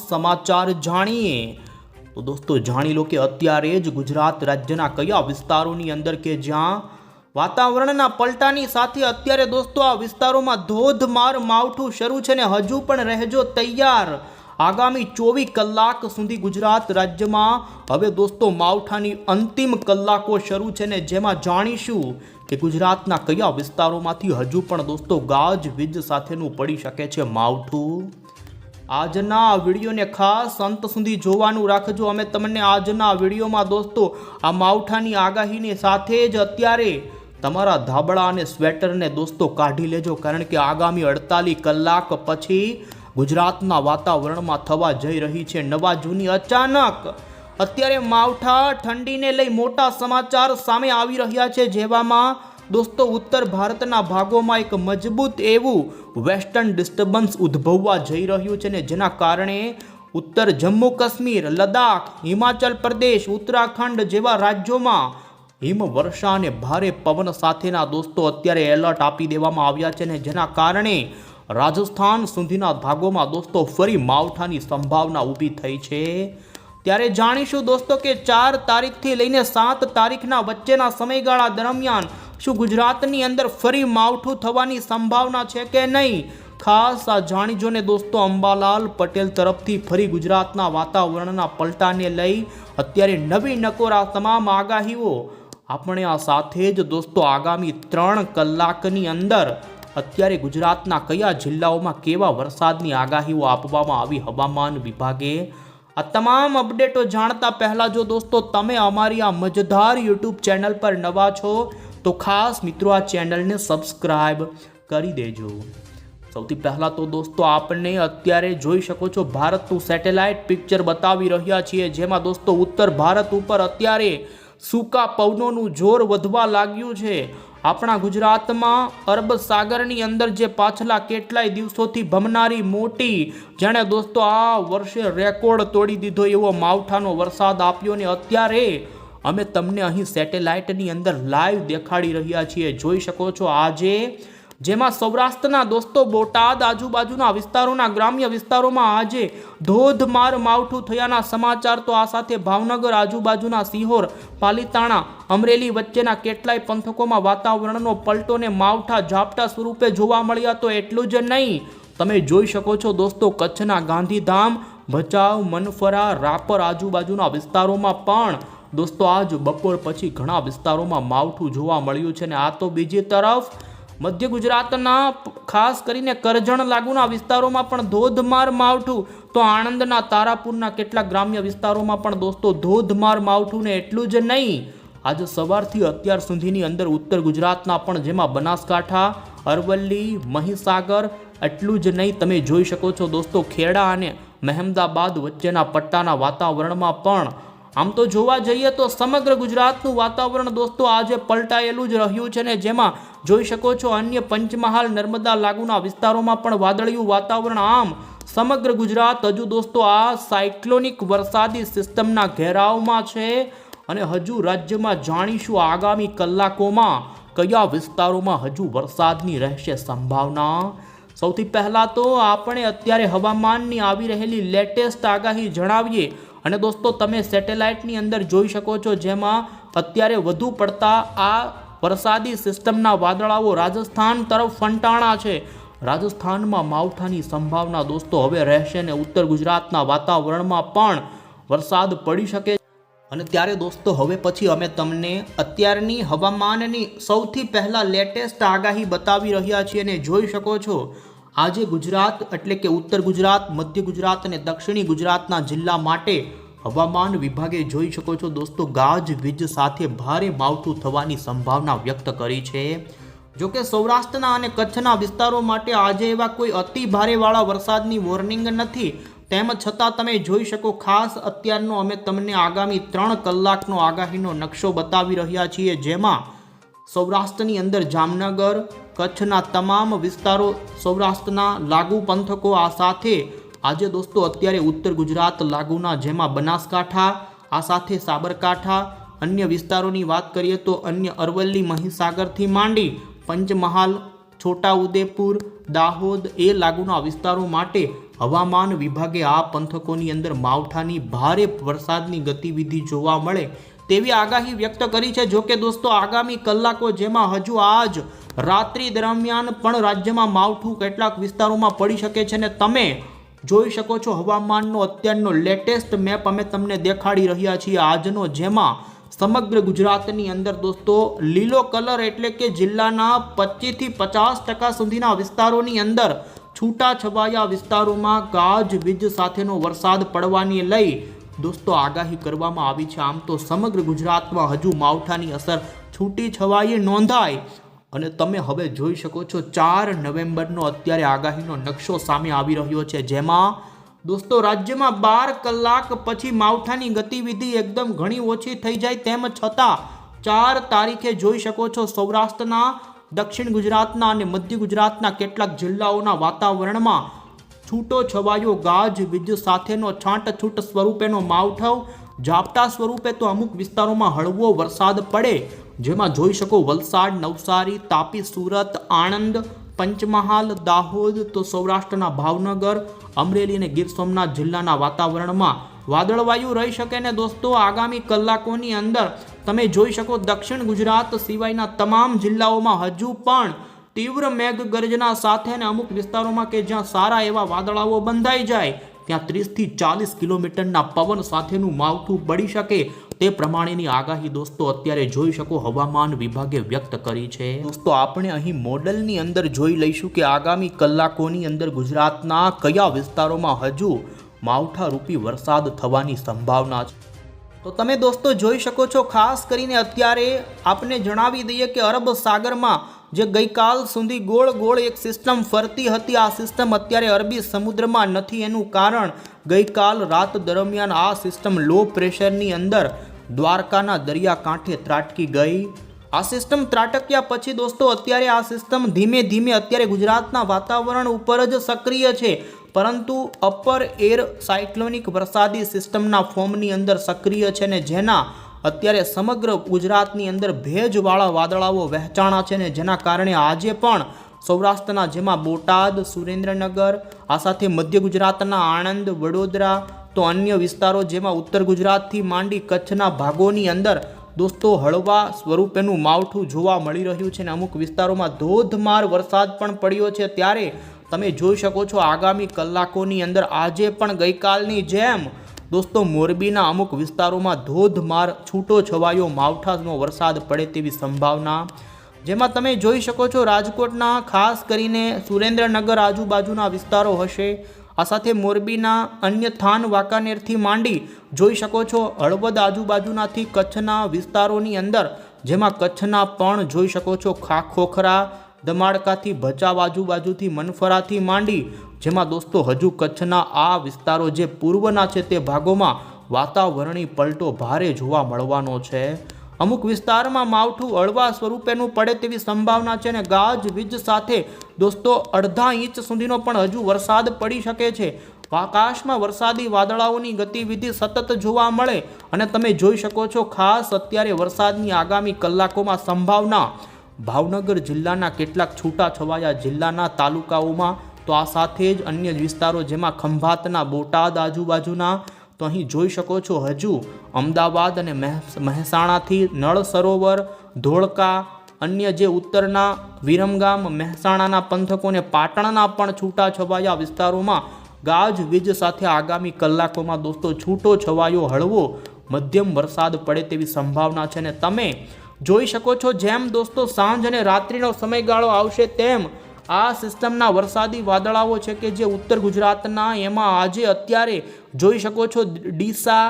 समाचार जाणीए तो दोस्तों जाणी लो कि अत्यारे ज गुजरात राज्यना कया विस्तारोनी अंदर के ज्यां वातावरणना पलटानी साथे अत्यारे दोस्तों आ विस्तारोमां धोधमार मावठुं शरू छे ने हजू पण रहेजो तैयार। आगामी 24 कलाक सुधी गुजरात राज्य में हवे दोस्तों मावठानी अंतिम कलाको शरू छे ने जेमां जाणीशुं कि गुजरातना कया विस्तारोमांथी हजू पण दोस्तों गाजवीज साथेनुं पड़ी शके छे मावठुं। आजना विडियो ने खास अंत सुधी जोवानुं राखजो। अमे तमने आजना विडियो में दोस्तों आ मावठानी आगाहीनी साथे ज अत्यारे तमारा धाबळा अने स्वेटर ने दोस्तों काढी लेजो, कारण के आगामी 48 कलाक पछी गुजरातना वातावरण में थवा जई रही छे नवा जूनी अचानक अत्यारे मावठा ठंडी ने लई मोटा समाचार सामे आवी रह्या छे, जेवामां दोस्तों उत्तर भारतना भागोमां एक मजबूत एवं वेस्टर्न डिस्टर्बन्स उद्भववा जई रह्युं छे ने जेना कारणे उत्तर जम्मू काश्मीर, लद्दाख, हिमाचल प्रदेश, उत्तराखंड जेवा राज्योमां हिमवर्षा ने भारे पवन साथेना दोस्तों अत्यारे एलर्ट आपी देवामां आव्या छे ने जेना कारणे राजस्थान सुधीना भागोमां दोस्तों फरी मावठानी संभावना ऊभी थई छे। त्यारे जाणीशुं दोस्तों के 4 तारीख थी लईने 7 तारीखना वच्चेना समयगाळा दरमियान शुं गुजरातनी अंदर फरी मावठुं थवानी संभावना छे के नहीं। खास आ जाणीजो ने दोस्तों अंबालाल पटेल तरफथी फरी गुजरातना वातावरणना पलटाने लई अत्यारे नवी नकोरा तमाम आगाहीओ आपणे आ साथे ज दोस्तों आगामी 3 कलाकनी अंदर अत्यारे गुजरातना कया जिल्लाओमां केवा वरसादनी आगाहीओ आपवामां आवी हवामान विभागे। आ तमाम अपडेटो जाणता पहला जो दोस्तों तमे अमारी आ मजेदार यूट्यूब चैनल पर नवा छो तो खास मित्रों आ चैनल ने सब्सक्राइब करी देजो। सौथी पहला तो दोस्तों आपने अत्यारे जोई शको छो भारतनुं सेटेलाइट पिक्चर बतावी रह्या छीए, जेमां दोस्तों उत्तर भारत उपर अत्यारे सूका पवनोनुं जोर वधवा लाग्युं छे। अपना गुजरात में अरब सागरनी अंदर जे पाछला केटलाय दिवसोथी भमनारी मोटी जेने दोस्तों आ वर्षे रेकॉर्ड तोड़ी दीधो एवो मावठानो वरसाद आप्यो ने अत्यारे अमे तमने अहीं सेटेलाइटनी अंदर लाइव देखाड़ी रह्या छीए। जोई शको छो आजे जेमां सौराष्ट्રના दोस्तों बोटाद आजूबाजूना विस्तारोना ग्राम्य विस्तारोमां आजे धोधमार मावठुं थयाना समाचार तो आ साथे भावनगर आजूबाजूना सिहोर, पालीताणा, अमरेली वच्चेना केटलाय पंथकोमां वातावरणनो पलटो ने मावठा झापटा स्वरूपे जोवा मळ्या। तो एटલું જ नहीं, તમે જોઈ શકો છો दोस्तों कच्छना गांधीधाम, भचाउ, मनफरा, रापर आजूबाजूना विस्तारोमां पण दोस्तों आज बपोर पछी घणा विस्तारोमां मावठुं जोवा मळ्युं छे। ने आ तो बीजी तरफ मध्य गुजरातना खास करीने करजण लागुना विस्तारोमां पण धोधमार मावठुं, तो आणंदना तारापुરના કેટલાક ગ્રામ્ય વિસ્તારોમાં પણ दोस्तों ધોધમાર માવઠું ને એટલું જ નહીં, आज સવારથી અત્યાર સુધીની અંદર ઉત્તર ગુજરાતના પણ જેમાં બનાસકાંઠા, અરવલ્લી, મહીસાગર એટલું જ નહીં, તમે જોઈ શકો છો दोस्तों ખેડા અને મહેમદાબાદ વચ્ચેના પટ્ટાના વાતાવરણમાં પણ आम तो जोवा जईए तो समग्र गुजरातनुं वातावरण दोस्तों आज पलटायेलुं ज रह्युं छे ने जेमां जोई शको छो अन्य पंचमहाल, नर्मदा लागुना विस्तारोमां पण वादळियुं वातावरण। आम समग्र गुजरात हजू दोस्तों आ साइक्लोनिक वरसादी सिस्टमना घेरावमां छे अने हजू राज्यमां जाणीशुं आगामी कलाकोमां कया विस्तारोमां हजू वरसादनी रहेशे संभावना। सौथी पहला तो आपणे अत्यारे हवामाननी आवी रहेली लेटेस्ट आगाही जणावीए અને दोस्तों તમે સેટેલાઇટની અંદર જોઈ શકો છો જેમાં અત્યારે વધુ પડતા આ વરસાદી સિસ્ટમના વાદળાઓ રાજસ્થાન તરફ ફંટાણા છે। રાજસ્થાનમાં માવઠાની સંભાવના दोस्तों હવે રહેશે ને ઉત્તર ગુજરાતના વાતાવરણમાં પણ વરસાદ પડી શકે। અને ત્યારે दोस्तों હવે પછી અમે તમને અત્યારની હવામાનની સૌથી પહેલા લેટેસ્ટ આગાહી બતાવી રહ્યા છીએ અને જોઈ શકો છો आज गुजरात एटले के उत्तर गुजरात, मध्य गुजरात और दक्षिणी गुजरातना जिल्ला माटे हवामान विभागे जोई शको छो दोस्तों गाजवीज साथे भारे मावठुं थवानी संभावना व्यक्त करी छे। जो कि सौराष्ट्रना अने कच्छना विस्तारों माटे आज एवा कोई अति भारे वाळा वरसादनी वॉर्निंग नथी, तेम छतां तमे जोई शको खास अत्यारनो अमे तमने आगामी 3 कलाकनो आगाहीनो नक्शो बतावी रह्या छीए, जेमां सौराष्ट्रनी अंदर जामनगर, कच्छना तमाम विस्तारों, सौराष्ट्रना लागू पंथको आ साथे आज दोस्तों अत्यारे उत्तर गुजरात लागूना जेमां बनासकांठा आ साथे साबरकांठा, अन्य विस्तारोनी वात करीए तो अन्य अरवल्ली, महीसागरथी मांडी पंचमहाल, छोटा उदेपुर, दाहोद ए लागूना विस्तारों माटे હવામાન વિભાગે આ પંથકોની અંદર માવઠાની ભારે વરસાદની ગતિવિધિ જોવા મળે તેવી આગાહી વ્યક્ત કરી છે। જો કે દોસ્તો આગામી કલાકો જેમાં હજુ આજ રાત્રિ દરમિયાન પણ રાજ્યમાં માવઠું કેટલાક વિસ્તારોમાં પડી શકે છે, ને તમે જોઈ શકો છો હવામાનનો અત્યારનો લેટેસ્ટ મેપ અમે તમને દેખાડી રહ્યા છીએ આજનો, જેમાં સમગ્ર ગુજરાતની અંદર દોસ્તો લીલો કલર એટલે કે જિલ્લાના 25 થી 50% સુધીના વિસ્તારોની અંદર છૂટાછવાયા વિસ્તારોમાં ગાજવીજ સાથેનો વરસાદ પડવાની લઈ દોસ્તો આગાહી કરવામાં આવી છે। આમ તો સમગ્ર ગુજરાતમાં હજુ માવઠાની અસર છૂટી છવાયે નોંધાય અને તમે હવે જોઈ શકો છો 4 નવેમ્બરનો અત્યારે આગાહીનો નકશો સામે આવી રહ્યો છે, જેમાં દોસ્તો રાજ્યમાં 12 કલાક પછી માવઠાની ગતિવિધિ એકદમ ઘણી ઓછી થઈ જાય તેમ છતાં 4 તારીખે જોઈ શકો છો સૌરાષ્ટ્રના, દક્ષિણ ગુજરાતના અને મધ્ય ગુજરાતના કેટલાક જિલ્લાઓના વાતાવરણમાં છૂટો છવાયો ગાજવીજ સાથેનો છાંટછૂટ સ્વરૂપેનો માવઠો, ઝાપટા સ્વરૂપે તો અમુક વિસ્તારોમાં હળવો વરસાદ પડે, જેમાં જોઈ શકો વલસાડ, નવસારી, તાપી, સુરત, આણંદ, પંચમહાલ, દાહોદ, તો સૌરાષ્ટ્રના ભાવનગર, અમરેલી અને ગીર સોમનાથ જિલ્લાના વાતાવરણમાં વાદળવાયુ રહી શકે ને દોસ્તો આગામી કલાકોની અંદર તમે જોઈ શકો દક્ષિણ ગુજરાત સિવાયના તમામ જિલ્લાઓમાં હજુ પણ તીવ્ર મેઘગર્જના સાથે અને અમુક વિસ્તારોમાં કે જ્યાં સારા એવા વાદળાઓ બંધાઈ જાય ત્યાં 30 થી 40 કિલોમીટરના પવન સાથેનું માવઠું પડી શકે તે પ્રમાણેની આગાહી દોસ્તો અત્યારે જોઈ શકો હવામાન વિભાગે વ્યક્ત કરી છે। દોસ્તો આપણે અહીં મોડલની અંદર જોઈ લઈશું કે આગામી કલાકોની અંદર ગુજરાતના કયા વિસ્તારોમાં હજુ માવઠારૂપી વરસાદ થવાની સંભાવના છે। તો તમે દોસ્તો જોઈ શકો છો, ખાસ કરીને અત્યારે આપને જણાવી દઈએ કે અરબ સાગરમાં જે ગઈકાલ સુધી ગોળ ગોળ એક સિસ્ટમ ફરતી હતી, આ સિસ્ટમ અત્યારે અરબી સમુદ્રમાં નથી। એનું કારણ ગઈકાલ રાત દરમિયાન આ સિસ્ટમ લો પ્રેશરની અંદર દ્વારકાના દરિયાકાંઠે ત્રાટકી ગઈ। આ સિસ્ટમ ત્રાટક્યા પછી દોસ્તો અત્યારે આ સિસ્ટમ ધીમે ધીમે અત્યારે ગુજરાતના વાતાવરણ ઉપર જ સક્રિય છે, પરંતુ અપર એર સાયક્લોનિક વરસાદી સિસ્ટમના ફોર્મની અંદર સક્રિય છે ને જેના અત્યારે સમગ્ર ગુજરાતની અંદર ભેજવાળા વાદળાઓ વહેંચાણા છે ને જેના કારણે આજે પણ સૌરાષ્ટ્રના જેમાં બોટાદ, સુરેન્દ્રનગર, આ સાથે મધ્ય ગુજરાતના આણંદ, વડોદરા, તો અન્ય વિસ્તારો જેમાં ઉત્તર ગુજરાતથી માંડી કચ્છના ભાગોની અંદર દોસ્તો હળવા સ્વરૂપેનું માવઠું જોવા મળી રહ્યું છે અને અમુક વિસ્તારોમાં ધોધમાર વરસાદ પણ પડ્યો છે। ત્યારે તમે જોઈ શકો છો આગામી કલાકોની અંદર આજે પણ ગઈકાલની જેમ દોસ્તો મોરબીના અમુક વિસ્તારોમાં ધોધમાર છૂટો છવાયો માવઠાનો વરસાદ પડે તેવી સંભાવના, જેમાં તમે જોઈ શકો છો રાજકોટના ખાસ કરીને સુરેન્દ્રનગર આજુબાજુના વિસ્તારો હશે, આ સાથે મોરબીના અન્ય થાન, વાંકાનેરથી માંડી જોઈ શકો છો હળવદ આજુબાજુનાથી કચ્છના વિસ્તારોની અંદર, જેમાં કચ્છના પણ જોઈ શકો છો ખોખરા, ધમાડકાથી ભચાઉ આજુબાજુથી મનફરાથી માંડી, જેમાં દોસ્તો હજુ કચ્છના આ વિસ્તારો જે પૂર્વના છે તે ભાગોમાં વાતાવરણી પલટો ભારે જોવા મળવાનો છે। અમુક વિસ્તારમાં માવઠું હળવા સ્વરૂપેનું પડે તેવી સંભાવના છે અને ગાજવીજ સાથે દોસ્તો અડધા ઇંચ સુધીનો પણ હજુ વરસાદ પડી શકે છે। આકાશમાં વરસાદી વાદળાઓની ગતિવિધિ સતત જોવા મળે અને તમે જોઈ શકો છો ખાસ અત્યારે વરસાદની આગામી કલાકોમાં સંભાવના ભાવનગર જિલ્લાના કેટલાક છૂટાછવાયા જિલ્લાના તાલુકાઓમાં, તો આ સાથે જ અન્ય વિસ્તારો જેમાં ખંભાતના, બોટાદ આજુબાજુના, તો અહીં જોઈ શકો છો હજુ અમદાવાદ અને મહેસાણાથી નળ સરોવર, ધોળકા, અન્ય જે ઉત્તરના વિરમગામ, મહેસાણાના પંથકોને પાટણના પણ છૂટાછવાયા વિસ્તારોમાં ગાજવીજ સાથે આગામી કલાકોમાં દોસ્તો છૂટો છવાયો હળવો મધ્યમ વરસાદ પડે તેવી સંભાવના છે અને તમે જોઈ શકો છો જેમ દોસ્તો સાંજ અને રાત્રિનો સમયગાળો આવશે તેમ આ સિસ્ટમના વરસાદી વાદળાઓ છે કે જે ઉત્તર ગુજરાતના એમાં આજે અત્યારે જોઈ શકો છો ડીસા,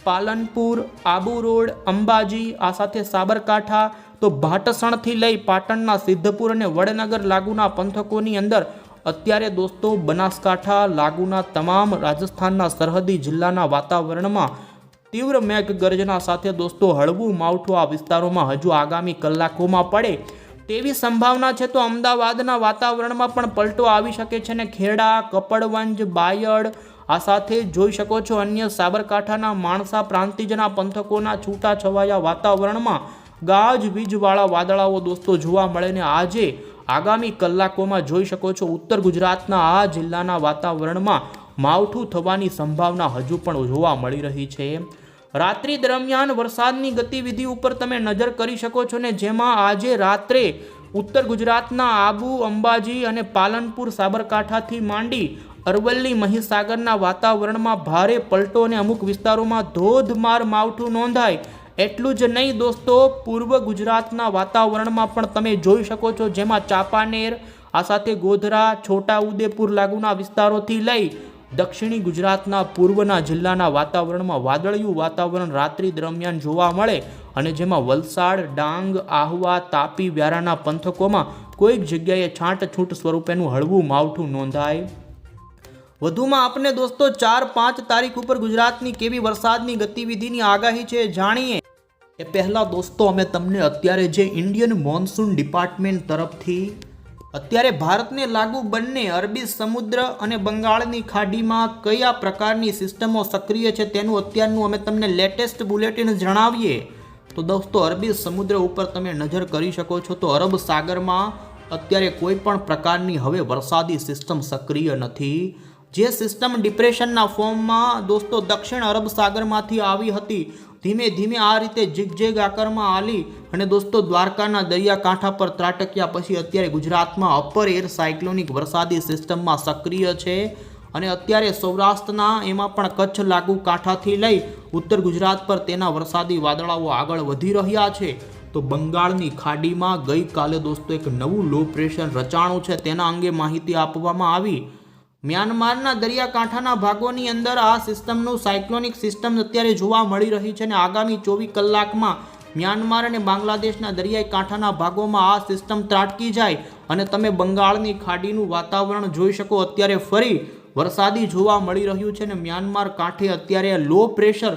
પાલનપુર, આબુ રોડ, અંબાજી, આ સાથે સાબરકાંઠા, તો ભાટસણથી લઈ પાટણના સિદ્ધપુર અને વડનગર લાગુના પંથકોની અંદર અત્યારે દોસ્તો બનાસકાંઠા લાગુના તમામ રાજસ્થાનના સરહદી જિલ્લાના વાતાવરણમાં તીવ્ર મેઘગર્જના સાથે દોસ્તો હળવું માવઠું આ વિસ્તારોમાં હજુ આગામી કલાકોમાં પડે તેવી સંભાવના છે। તો અમદાવાદના વાતાવરણમાં પણ પલટો આવી શકે છે ને ખેડા, કપડવંજ, બાયડ, આ સાથે જોઈ શકો છો અન્ય સાબરકાંઠાના માણસા પ્રાંતિજના પંથકોના છૂટાછવાયા વાતાવરણમાં ગાજવીજવાળા વાદળાઓ દોસ્તો જોવા મળે ને આજે આગામી કલાકોમાં જોઈ શકો છો ઉત્તર ગુજરાતના આ જિલ્લાના વાતાવરણમાં માવઠું થવાની સંભાવના હજુ પણ જોવા મળી રહી છે. રાત્રિ દરમિયાન વરસાદની ગતિવિધિ ઉપર તમે નજર કરી શકો છો ને જેમાં આજે રાત્રે ઉત્તર ગુજરાતના આબુ, અંબાજી અને પાલનપુર, સાબરકાંઠાથી માંડી અરવલ્લી, મહીસાગરના વાતાવરણમાં ભારે પલટો અને અમુક વિસ્તારોમાં ધોધમાર માવઠું નોંધાય. એટલું જ નહીં દોસ્તો, પૂર્વ ગુજરાતના વાતાવરણમાં પણ તમે જોઈ શકો છો જેમાં ચાંપાનેર, આ સાથે ગોધરા, છોટા ઉદેપુર લાગુના વિસ્તારોથી લઈ દક્ષિણી ગુજરાતના પૂર્વના જિલ્લાના વાતાવરણમાં વાદળિયું વાતાવરણ રાત્રિ દરમિયાન જોવા મળે અને જેમાં વલસાડ, ડાંગ, આહવા, તાપી, વ્યારાના પંથકોમાં કોઈક જગ્યાએ છાંટછૂટ સ્વરૂપેનું હળવું માવઠું નોંધાય. વધુમાં આપને દોસ્તો 4-5 તારીખ ઉપર ગુજરાતની કેવી વરસાદની ગતિવિધિની આગાહી છે જાણીએ એ પહેલા દોસ્તો અમે તમને અત્યારે જે ઇન્ડિયન મોન્સૂન ડિપાર્ટમેન્ટ તરફથી અત્યારે ભારતને લાગુ બંને અરબી સમુદ્ર અને બંગાળની ખાડીમાં કયા પ્રકારની સિસ્ટમો સક્રિય છે તેનું અત્યારનું અમે તમને લેટેસ્ટ બુલેટિન જણાવીએ તો દોસ્તો અરબી સમુદ્ર ઉપર તમે નજર કરી શકો છો તો અરબ સાગરમાં અત્યારે કોઈ પણ પ્રકારની હવે વરસાદી સિસ્ટમ સક્રિય નથી. જે સિસ્ટમ ડિપ્રેશનના ફોર્મમાં દોસ્તો દક્ષિણ અરબ સાગરમાંથી આવી હતી ધીમે ધીમે આ રીતે ઝિગઝેગ આકારમાં આલી અને દોસ્તો દ્વારકાના દરિયાકાંઠા પર ત્રાટક્યા પછી અત્યારે ગુજરાતમાં અપર એર સાયક્લોનિક વરસાદી સિસ્ટમમાં સક્રિય છે અને અત્યારે સૌરાષ્ટ્રના એમાં પણ કચ્છ લાગુ કાંઠાથી લઈ ઉત્તર ગુજરાત પર તેના વરસાદી વાદળાઓ આગળ વધી રહ્યા છે. તો બંગાળની ખાડીમાં ગઈકાલે દોસ્તો એક નવું લો પ્રેશર રચાણું છે તેના અંગે માહિતી આપવામાં આવી. મ્યાનમારના દરિયાકાંઠાના ભાગોની અંદર આ સિસ્ટમનું સાયક્લોનિક સિસ્ટમ અત્યારે જોવા મળી રહી છે અને આગામી 24 કલાકમાં મ્યાનમાર અને બાંગ્લાદેશના દરિયાઈ કાંઠાના ભાગોમાં આ સિસ્ટમ ત્રાટકી જાય અને તમે બંગાળની ખાડીનું વાતાવરણ જોઈ શકો અત્યારે ફરી વરસાદી જોવા મળી રહ્યું છે અને મ્યાનમાર કાંઠે અત્યારે લો પ્રેશર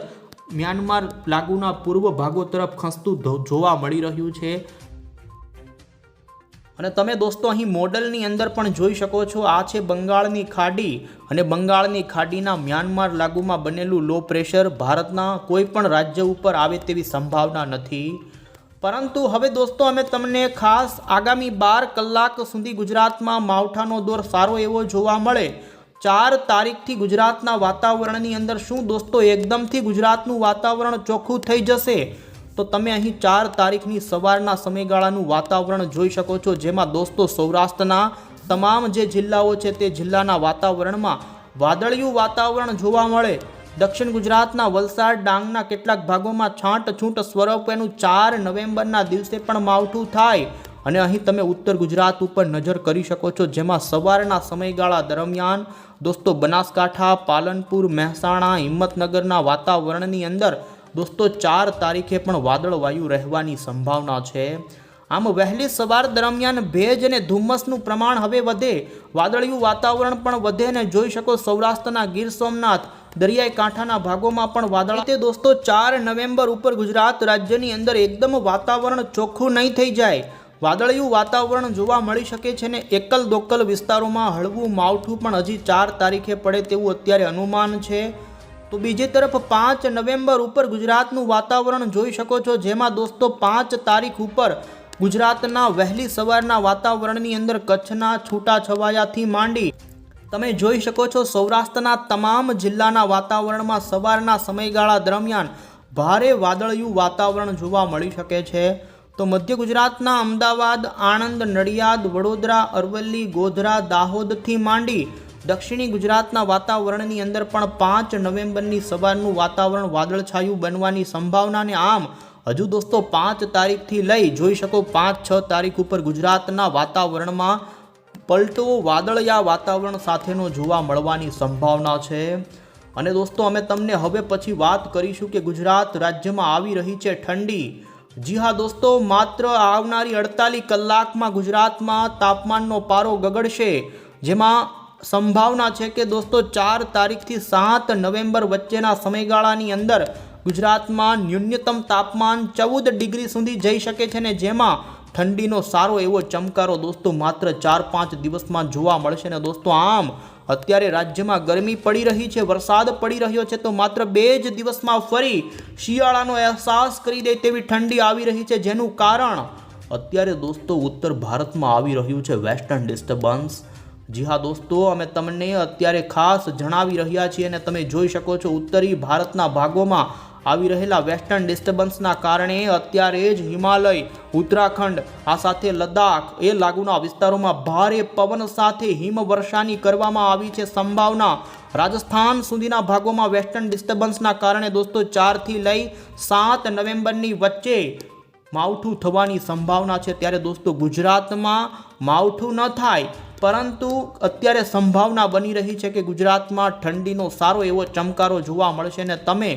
મ્યાનમાર લાગુના પૂર્વ ભાગો તરફ ખસતું જોવા મળી રહ્યું છે. અને તમે દોસ્તો અહીં મોડલની અંદર પણ જોઈ શકો છો આ છે બંગાળની ખાડી અને બંગાળની ખાડીના મ્યાનમાર લાગુમાં બનેલું લો પ્રેશર ભારતના કોઈ પણ રાજ્ય ઉપર આવે તેવી સંભાવના નથી. પરંતુ હવે દોસ્તો અમે તમને ખાસ આગામી 12 કલાક સુધી ગુજરાતમાં માવઠાનો દોર સારો એવો જોવા મળે. 4 તારીખથી ગુજરાતના વાતાવરણની અંદર શું દોસ્તો એકદમથી ગુજરાતનું વાતાવરણ ચોખ્ખું થઈ જશે તો તમે અહીં 4 તારીખની સવારના સમયગાળાનું વાતાવરણ જોઈ શકો છો જેમાં દોસ્તો સૌરાષ્ટ્રના તમામ જે જિલ્લાઓ છે તે જિલ્લાના વાતાવરણમાં વાદળિયું વાતાવરણ જોવા મળે. દક્ષિણ ગુજરાતના વલસાડ, ડાંગના કેટલાક ભાગોમાં છાંટછૂટ સ્વરૂપેનું 4 નવેમ્બરના દિવસે પણ માવઠું થાય અને અહીં તમે ઉત્તર ગુજરાત ઉપર નજર કરી શકો છો જેમાં સવારના સમયગાળા દરમિયાન દોસ્તો બનાસકાંઠા, પાલનપુર, મહેસાણા, હિંમતનગરના વાતાવરણની અંદર દોસ્તો 4 તારીખે પણ વાદળવાયુ રહેવાની સંભાવના છે. આમ વહેલી સવાર દરમિયાન ભેજ અને ધુમ્મસનું પ્રમાણ હવે વધે, વાદળિયું વાતાવરણ પણ વધે અને જોઈ શકો સૌરાષ્ટ્રના ગીર સોમનાથ દરિયાઈ કાંઠાના ભાગોમાં પણ વાદળ તે દોસ્તો 4 નવેમ્બર ઉપર ગુજરાત રાજ્યની અંદર એકદમ વાતાવરણ ચોખ્ખું નહીં થઈ જાય. વાદળિયું વાતાવરણ જોવા મળી શકે છે ને એકલ દોકલ વિસ્તારોમાં હળવું માવઠું પણ હજી 4 તારીખે પડે તેવું અત્યારે અનુમાન છે. તો બીજી તરફ 5 નવેમ્બર ઉપર ગુજરાતનું વાતાવરણ જોઈ શકો છો જેમાં દોસ્તો 5 તારીખ ઉપર ગુજરાતના વહેલી સવારના વાતાવરણની અંદર કચ્છના છૂટાછવાયાથી માંડી તમે જોઈ શકો છો સૌરાષ્ટ્રના તમામ જિલ્લાના વાતાવરણમાં સવારના સમયગાળા દરમિયાન ભારે વાદળિયું વાતાવરણ જોવા મળી શકે છે. તો મધ્ય ગુજરાતના અમદાવાદ, આણંદ, નડિયાદ, વડોદરા, અરવલ્લી, ગોધરા, દાહોદથી માંડી દક્ષિણી ગુજરાતના વાતાવરણની અંદર પણ 5 નવેમ્બરની સવારનું વાતાવરણ વાદળછાયું બનવાની સંભાવનાને આમ હજુ દોસ્તો 5 તારીખથી લઈ જોઈ શકો 5-6 તારીખ ઉપર ગુજરાતના વાતાવરણમાં પલટો વાદળિયા વાતાવરણ સાથેનો જોવા મળવાની સંભાવના છે. અને દોસ્તો અમે તમને હવે પછી વાત કરીશું કે ગુજરાત રાજ્યમાં આવી રહી છે ઠંડી. જી હા દોસ્તો, માત્ર આવનારી 48 કલાકમાં ગુજરાતમાં તાપમાનનો પારો ગગડશે જેમાં સંભાવના છે કે દોસ્તો 4 તારીખથી 7 નવેમ્બર વચ્ચેના સમયગાળાની અંદર ગુજરાતમાં ન્યૂનતમ તાપમાન 14 ડિગ્રી સુધી જઈ શકે છે ને જેમાં ઠંડીનો સારો એવો ચમકારો દોસ્તો માત્ર 4-5 દિવસમાં જોવા મળશે ને દોસ્તો આમ અત્યારે રાજ્યમાં ગરમી પડી રહી છે, વરસાદ પડી રહ્યો છે તો માત્ર 2 જ દિવસમાં ફરી શિયાળાનો અહેસાસ કરી દે તેવી ઠંડી આવી રહી છે જેનું કારણ અત્યારે દોસ્તો ઉત્તર ભારતમાં આવી રહ્યું છે વેસ્ટર્ન ડિસ્ટર્બન્સ। જી હા દોસ્તો, અમે તમને અત્યારે ખાસ જણાવી રહ્યા છીએ અને તમે જોઈ શકો છો ઉત્તરી ભારતના ભાગોમાં આવી રહેલા વેસ્ટર્ન ડિસ્ટર્બન્સના કારણે અત્યારે જ હિમાલય, ઉત્તરાખંડ, આ સાથે લદ્દાખ એ લાગુના વિસ્તારોમાં ભારે પવન સાથે હિમવર્ષાની કરવામાં આવી છે સંભાવના। રાજસ્થાન સુધીના ભાગોમાં વેસ્ટર્ન ડિસ્ટર્બન્સના કારણે દોસ્તો 4 થી લઈ 7 નવેમ્બરની વચ્ચે માવઠું થવાની સંભાવના છે। ત્યારે દોસ્તો ગુજરાતમાં માવઠું ન થાય પરંતુ અત્યારે સંભાવના બની રહી છે કે ગુજરાતમાં ઠંડીનો સારો એવો ચમકારો જોવા મળશે અને તમે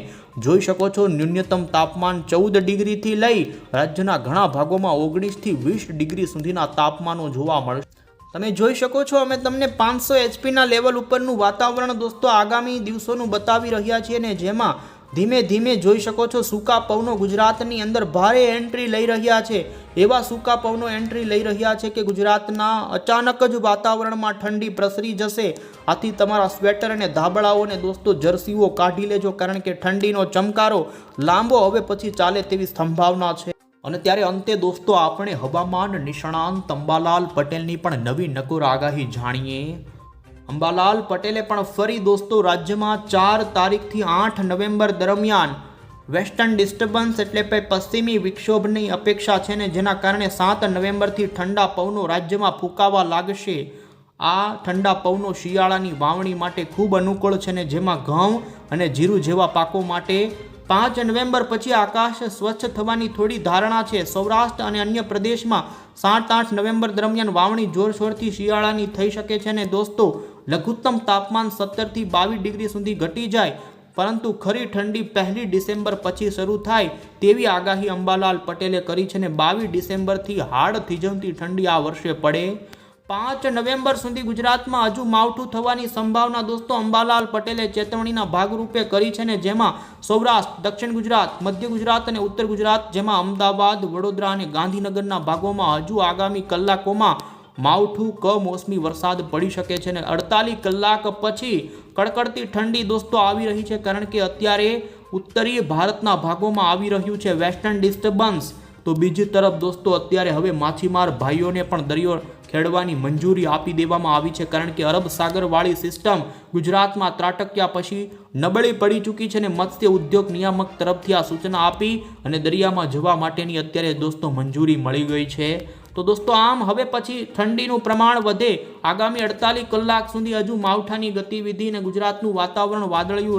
જોઈ શકો છો ન્યૂનતમ તાપમાન 14 ડિગ્રીથી લઈ રાજ્યના ઘણા ભાગોમાં 19 થી 20 ડિગ્રી સુધીના તાપમાનો જોવા મળશે। તમે જોઈ શકો છો અમે તમને 500 HP લેવલ ઉપરનું વાતાવરણ દોસ્તો આગામી દિવસોનું બતાવી રહ્યા છીએ ને જેમાં ધીમે ધીમે જોઈ શકો છો સૂકા પવનો ગુજરાતની અંદર ભારે એન્ટ્રી લઈ રહ્યા છે। એવા સૂકા પવનો એન્ટ્રી લઈ રહ્યા છે કે ગુજરાતના અચાનક જ વાતાવરણમાં ઠંડી પ્રસરી જશે। આથી તમારા સ્વેટર અને ધાબળાઓને દોસ્તો જર્સીઓ કાઢી લેજો, કારણ કે ઠંડીનો ચમકારો લાંબો હવે પછી ચાલે તેવી સંભાવના છે। અને ત્યારે અંતે દોસ્તો આપણે હવામાન નિષ્ણાંત અંબાલાલ પટેલની પણ નવી નકોર આગાહી જાણીએ। અંબાલાલ પટેલે પણ ફરી દોસ્તો રાજ્યમાં 4 તારીખથી 8 નવેમ્બર દરમિયાન વેસ્ટર્ન ડિસ્ટર્બન્સ એટલે પશ્ચિમી વિક્ષોભની અપેક્ષા છે ને જેના કારણે 7 નવેમ્બરથી ઠંડા પવનો રાજ્યમાં ફૂંકાવા લાગશે। આ ઠંડા પવનો શિયાળાની વાવણી માટે ખૂબ અનુકૂળ છે ને જેમાં ઘઉં અને જીરું જેવા પાકો માટે 5 નવેમ્બર પછી આકાશ સ્વચ્છ થવાની થોડી ધારણા છે। સૌરાષ્ટ્ર અને અન્ય પ્રદેશમાં 7-8 નવેમ્બર દરમિયાન વાવણી જોરશોરથી શિયાળાની થઈ શકે છે ને દોસ્તો લઘુત્તમ તાપમાન 17 થી 22 ડિગ્રી સુધી ઘટી જાય, પરંતુ ખરી ઠંડી 1 ડિસેમ્બર પછી શરૂ થાય તેવી આગાહી અંબાલાલ પટેલે કરી છે ને 22 ડિસેમ્બરથી હાડ થીજવતી ઠંડી આ વર્ષે પડે। 5 નવેમ્બર સુધી ગુજરાતમાં હજુ માવઠું થવાની સંભાવના દોસ્તો અંબાલાલ પટેલે ચેતવણીના ભાગરૂપે કરી છે ને જેમાં સૌરાષ્ટ્ર, દક્ષિણ ગુજરાત, મધ્ય ગુજરાત અને ઉત્તર ગુજરાત જેમાં અમદાવાદ, વડોદરા અને ગાંધીનગરના ભાગોમાં હજુ આગામી કલાકોમાં માવઠું કમોસમી વરસાદ પડી શકે છે અને 48 કલાક પછી કડકડતી ઠંડી દોસ્તો આવી રહી છે, કારણ કે અત્યારે ઉત્તરીય ભારતના ભાગોમાં આવી રહ્યું છે વેસ્ટર્ન ડિસ્ટર્બન્સ। તો બીજી તરફ દોસ્તો અત્યારે હવે માછીમાર ભાઈઓને પણ દરિયો ખેડવાની મંજૂરી આપી દેવામાં આવી છે, કારણ કે અરબ સાગરવાળી સિસ્ટમ ગુજરાતમાં ત્રાટક્યા પછી નબળી પડી ચૂકી છે અને મત્સ્ય ઉદ્યોગ નિયામક તરફથી આ સૂચના આપી અને દરિયામાં જવા માટેની અત્યારે દોસ્તો મંજૂરી મળી ગઈ છે। તો દોસ્તો આમ હવે પછી ઠંડીનું પ્રમાણ વધે, આગામી 48 કલાક સુધી હજુ માવઠાની ગતિવિધિ અને ગુજરાતનું વાતાવરણ વાદળિયું રહે